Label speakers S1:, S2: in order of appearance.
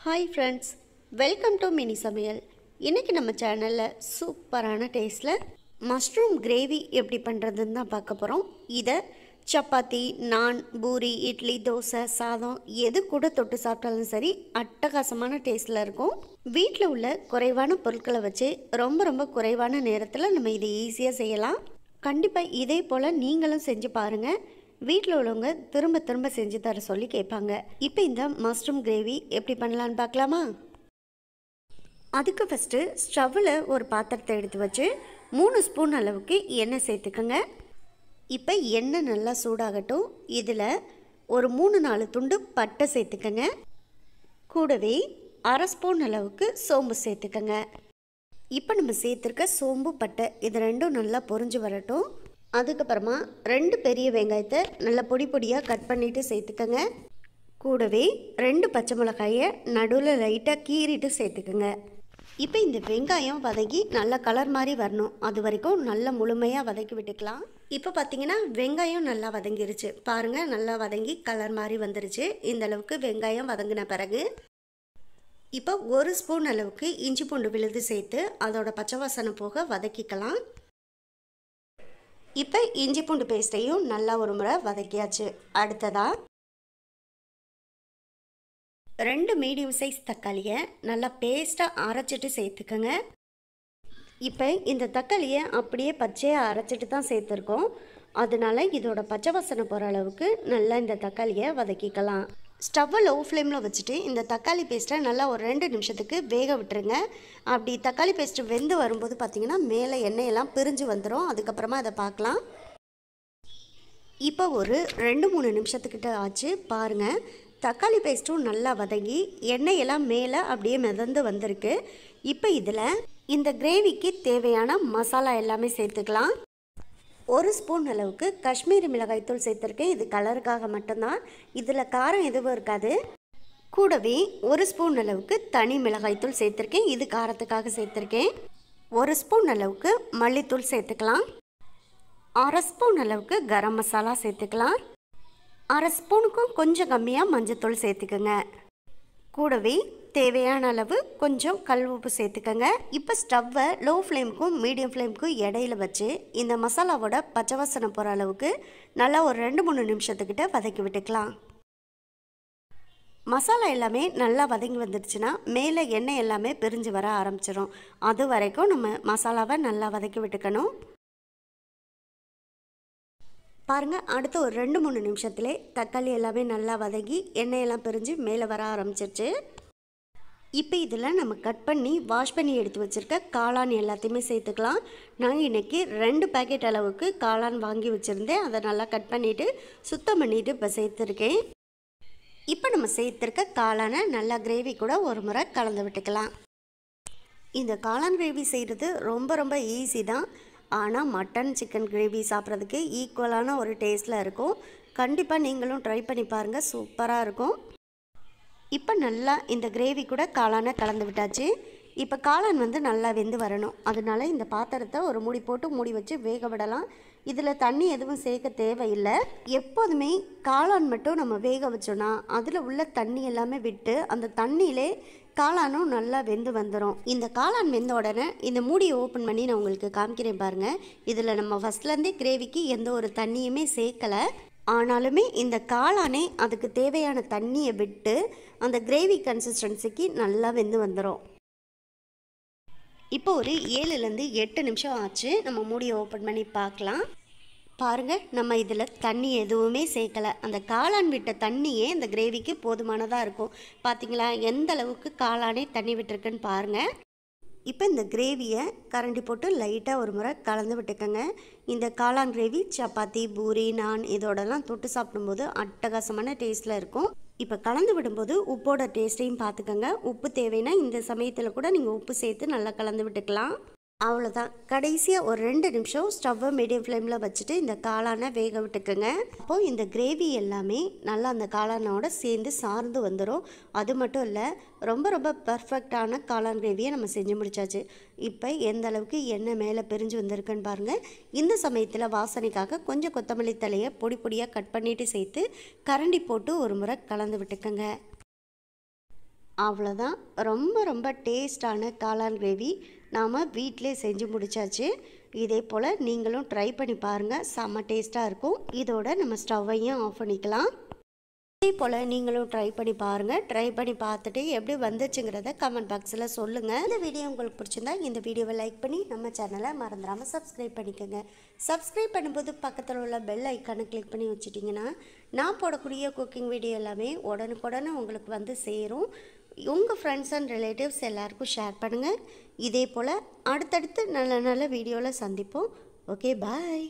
S1: Hi friends, welcome to mini சமையல். இன்றைக்கி நம்ம சேனலில் சூப்பரான டேஸ்ட்டில் மஷ்ரூம் கிரேவி எப்படி பண்ணுறதுன்னு தான் பார்க்க போகிறோம். இதை சப்பாத்தி, நான், பூரி, இட்லி, தோசை, சாதம் எது கூட தொட்டு சாப்பிட்டாலும் சரி அட்டகாசமான டேஸ்ட்டில் இருக்கும். வீட்டில் உள்ள குறைவான பொருட்களை வச்சு ரொம்ப குறைவான நேரத்தில் நம்ம இதை ஈஸியாக செய்யலாம். கண்டிப்பாக இதே போல் நீங்களும் செஞ்சு பாருங்கள். வீட்டில் உள்ளவங்க திரும்ப செஞ்சு தர சொல்லி கேட்பாங்க. இப்போ இந்த மஷ்ரூம் கிரேவி எப்படி பண்ணலான்னு பார்க்கலாமா? அதுக்கு ஃபஸ்ட்டு ஸ்டவ்வில் ஒரு பாத்திரத்தை எடுத்து வச்சு 3 ஸ்பூன் அளவுக்கு எண்ணெய் சேர்த்துக்கோங்க. இப்போ எண்ணெய் நல்லா சூடாகட்டும். இதில் ஒரு 3-4 துண்டு பட்டை சேர்த்துக்கோங்க. கூடவே 1/2 ஸ்பூன் அளவுக்கு சோம்பு சேர்த்துக்கோங்க. இப்போ நம்ம சேர்த்துருக்க சோம்பு, பட்டை இது ரெண்டும் நல்லா பொரிஞ்சு வரட்டும். அதுக்கப்புறமா 2 பெரிய வெங்காயத்தை நல்லா பொடியாக கட் பண்ணிவிட்டு சேர்த்துக்கோங்க. கூடவே 2 பச்சை மிளகாயை நடுவில் லைட்டாக கீறிட்டு சேர்த்துக்கோங்க. இப்போ இந்த வெங்காயம் வதங்கி நல்லா கலர் மாதிரி வரணும். அது வரைக்கும் நல்லா முழுமையாக வதக்கி விட்டுக்கலாம். இப்போ பார்த்தீங்கன்னா வெங்காயம் நல்லா வதங்கிருச்சு பாருங்கள். நல்லா வதங்கி கலர் மாதிரி வந்துருச்சு. இந்த அளவுக்கு வெங்காயம் வதங்கின பிறகு இப்போ 1 ஸ்பூன் அளவுக்கு இஞ்சி பூண்டு விழுது சேர்த்து அதோட பச்சை வாசனை போக வதக்கிக்கலாம். இப்போ இஞ்சி பூண்டு பேஸ்ட்டையும் நல்லா ஒரு முறை வதக்கியாச்சு. அடுத்ததாக 2 மீடியம் சைஸ் தக்காளியை நல்லா பேஸ்ட்டாக அரைச்சிட்டு சேர்த்துக்கோங்க. இப்போ இந்த தக்காளியை அப்படியே பச்சையாக அரைச்சிட்டு தான் சேர்த்துருக்கோம். அதனால இதோட பச்சை வாசனை போகிற அளவுக்கு நல்லா இந்த தக்காளியை வதக்கிக்கலாம். ஸ்டவ்வை லோ ஃப்ளேமில் வச்சுட்டு இந்த தக்காளி பேஸ்ட்டை நல்லா ஒரு 2 நிமிஷத்துக்கு வேக விட்டுருங்க. அப்படி தக்காளி பேஸ்ட்டு வெந்து வரும்போது பார்த்திங்கன்னா மேலே எண்ணெயெல்லாம் பிரிஞ்சு வந்துடும். அதுக்கப்புறமா அதை பார்க்கலாம். இப்போ ஒரு 2-3 நிமிஷத்துக்கிட்ட ஆச்சு பாருங்கள். தக்காளி பேஸ்ட்டும் நல்லா வதங்கி எண்ணெயெல்லாம் மேலே அப்படியே மிதந்து வந்திருக்கு. இப்போ இதில் இந்த கிரேவிக்கு தேவையான மசாலா எல்லாமே சேர்த்துக்கலாம். 1 ஸ்பூன் அளவுக்கு காஷ்மீரி மிளகாய்த்தூள் சேர்த்துருக்கேன். இது கலருக்காக மட்டும்தான், இதில் காரம் எதுவும் இருக்காது. கூடவே 1 ஸ்பூன் அளவுக்கு தனி மிளகாய்த்தூள் சேர்த்துருக்கேன். இது காரத்துக்காக சேர்த்துருக்கேன். 1 ஸ்பூன் அளவுக்கு மல்லித்தூள் சேர்த்துக்கலாம். 1/2 ஸ்பூன் அளவுக்கு கரம் மசாலா சேர்த்துக்கலாம். 1/2 ஸ்பூனுக்கும் கொஞ்சம் கம்மியாக மஞ்சத்தூள் சேர்த்துக்கோங்க. கூடவே தேவையான அளவு கொஞ்சம் கல் உப்பு சேர்த்துக்கோங்க. இப்போ ஸ்டவ்வை லோ ஃப்ளேமுக்கும் மீடியம் ஃப்ளேமுக்கும் இடையில வச்சு இந்த மசாலாவோட பச்சை வாசனை போகிற அளவுக்கு நல்லா ஒரு 2-3 நிமிஷத்துக்கிட்ட வதக்கி விட்டுக்கலாம். மசாலா எல்லாமே நல்லா வதங்கி வந்துடுச்சுன்னா மேலே எண்ணெய் எல்லாமே பிரிஞ்சு வர ஆரம்பிச்சிடும். அது வரைக்கும் நம்ம மசாலாவை நல்லா வதக்கி விட்டுக்கணும். பாருங்கள், அடுத்து ஒரு 2-3 நிமிஷத்துலே தக்காளி எல்லாமே நல்லா வதங்கி எண்ணெயெல்லாம் பிரிஞ்சு மேலே வர ஆரம்பிச்சிருச்சு. இப்போ இதில் நம்ம கட் பண்ணி வாஷ் பண்ணி எடுத்து வச்சுருக்க காளான் எல்லாத்தையுமே சேர்த்துக்கலாம். நான் இன்றைக்கி 2 பேக்கெட் அளவுக்கு காளான் வாங்கி வச்சுருந்தேன். அதை நல்லா கட் பண்ணிவிட்டு சுத்தம் பண்ணிவிட்டு இப்போ சேர்த்துருக்கேன். இப்போ நம்ம சேர்த்துருக்க காளானை நல்லா கிரேவி கூட ஒரு முறை கலந்து விட்டுக்கலாம். இந்த காளான் கிரேவி செய்கிறது ரொம்ப ஈஸி தான். ஆனால் மட்டன், சிக்கன் கிரேவி சாப்பிட்றதுக்கு ஈக்குவலான ஒரு டேஸ்ட்டில் இருக்கும். கண்டிப்பாக நீங்களும் ட்ரை பண்ணி பாருங்கள், சூப்பராக இருக்கும். இப்போ நல்லா இந்த கிரேவி கூட காளானை கலந்து விட்டாச்சு. இப்போ காளான் நல்லா வெந்து வரணும். அதனால இந்த பாத்திரத்தை ஒரு மூடி போட்டு மூடி வச்சு வேக விடலாம். இதில் தண்ணி எதுவும் சேர்க்க தேவையில்லை. எப்போதுமே காளான் மட்டும் நம்ம வேக வச்சோன்னா அதில் உள்ள தண்ணி எல்லாமே விட்டு அந்த தண்ணியிலே காளானும் நல்லா வெந்து வந்துடும். இந்த காளான் வெந்த உடனே இந்த மூடியை ஓப்பன் பண்ணி நான் உங்களுக்கு காமிக்கிறேன் பாருங்கள். இதில் நம்ம ஃபஸ்ட்லேருந்தே கிரேவிக்கு எந்த ஒரு தண்ணியுமே சேர்க்கலை. ஆனாலுமே இந்த காளானே அதுக்கு தேவையான தண்ணியை விட்டு அந்த கிரேவி கன்சிஸ்டன்சிக்கு நல்லா வெந்து வந்துடும். இப்போ ஒரு 7-8 நிமிஷம் ஆச்சு. நம்ம மூடியை ஓப்பன் பண்ணி பார்க்கலாம். பாருங்கள், நம்ம இதில் தண்ணி எதுவுமே சேர்க்கலை. அந்த காளான் விட்ட தண்ணியே இந்த கிரேவிக்கு போதுமானதாக இருக்கும். பார்த்திங்களா எந்த அளவுக்கு காளானே தண்ணி விட்டுருக்குன்னு பாருங்கள். இப்போ இந்த கிரேவியை கரண்டி போட்டு லைட்டாக ஒரு முறை கலந்து விட்டுக்கோங்க. இந்த காளான் கிரேவி சப்பாத்தி, பூரி, நான் இதோடலாம் தொட்டு சாப்பிடும்போது அட்டகாசமான டேஸ்ட்டில் இருக்கும். இப்போ கலந்து விடும்போது உப்போட டேஸ்ட்டையும் பார்த்துக்கோங்க. உப்பு தேவைன்னா இந்த சமயத்தில் கூட நீங்கள் உப்பு சேர்த்து நல்லா கலந்து விட்டுக்கலாம். அவ்வளோதான். கடைசியாக ஒரு 2 நிமிஷம் ஸ்டவ்வை மீடியம் ஃப்ளேமில் வச்சுட்டு இந்த காளானை வேக விட்டுக்குங்க. அப்போது இந்த கிரேவி எல்லாமே நல்லா அந்த காளானோட சேர்ந்து சார்ந்து வந்துடும். அது மட்டும் இல்லை, ரொம்ப பர்ஃபெக்டான காளான் கிரேவியை நம்ம செஞ்சு முடிச்சாச்சு. இப்போ எந்த அளவுக்கு எண்ணெய் மேலே பிரிஞ்சு வந்திருக்குன்னு பாருங்கள். இந்த சமயத்தில் வாசனைக்காக கொஞ்சம் கொத்தமல்லி தலையை பொடியாக கட் பண்ணிவிட்டு சேர்த்து கரண்டி போட்டு ஒரு முறை கலந்து விட்டுக்கோங்க. அவ்வளோதான். ரொம்ப ரொம்ப டேஸ்டான காளான் கிரேவி நாம் வீட்டிலே செஞ்சு முடித்தாச்சு. இதே போல் நீங்களும் ட்ரை பண்ணி பாருங்கள், செம்ம டேஸ்ட்டாக இருக்கும். இதோட நம்ம ஸ்டவ்வையும் ஆஃப் பண்ணிக்கலாம். இதே போல் நீங்களும் ட்ரை பண்ணி பாருங்கள். ட்ரை பண்ணி பார்த்துட்டு எப்படி வந்துச்சுங்கிறத கமெண்ட் பாக்ஸில் சொல்லுங்கள். இந்த வீடியோ உங்களுக்கு பிடிச்சிருந்தா இந்த வீடியோவை லைக் பண்ணி நம்ம சேனலை மறந்துடாமல் சப்ஸ்கிரைப் பண்ணிக்கோங்க. சப்ஸ்கிரைப் பண்ணும்போது பக்கத்தில் உள்ள பெல் ஐக்கானை கிளிக் பண்ணி வச்சுட்டிங்கன்னா நான் போடக்கூடிய குக்கிங் வீடியோ எல்லாமே உடனுக்குடனே உங்களுக்கு வந்து சேரும். உங்கள் ஃப்ரெண்ட்ஸ் அண்ட் ரிலேட்டிவ்ஸ் எல்லாருக்கும் ஷேர் பண்ணுங்கள். இதே போல் அடுத்தடுத்து நல்ல நல்ல வீடியோவில் சந்திப்போம். ஓகே, பாய்.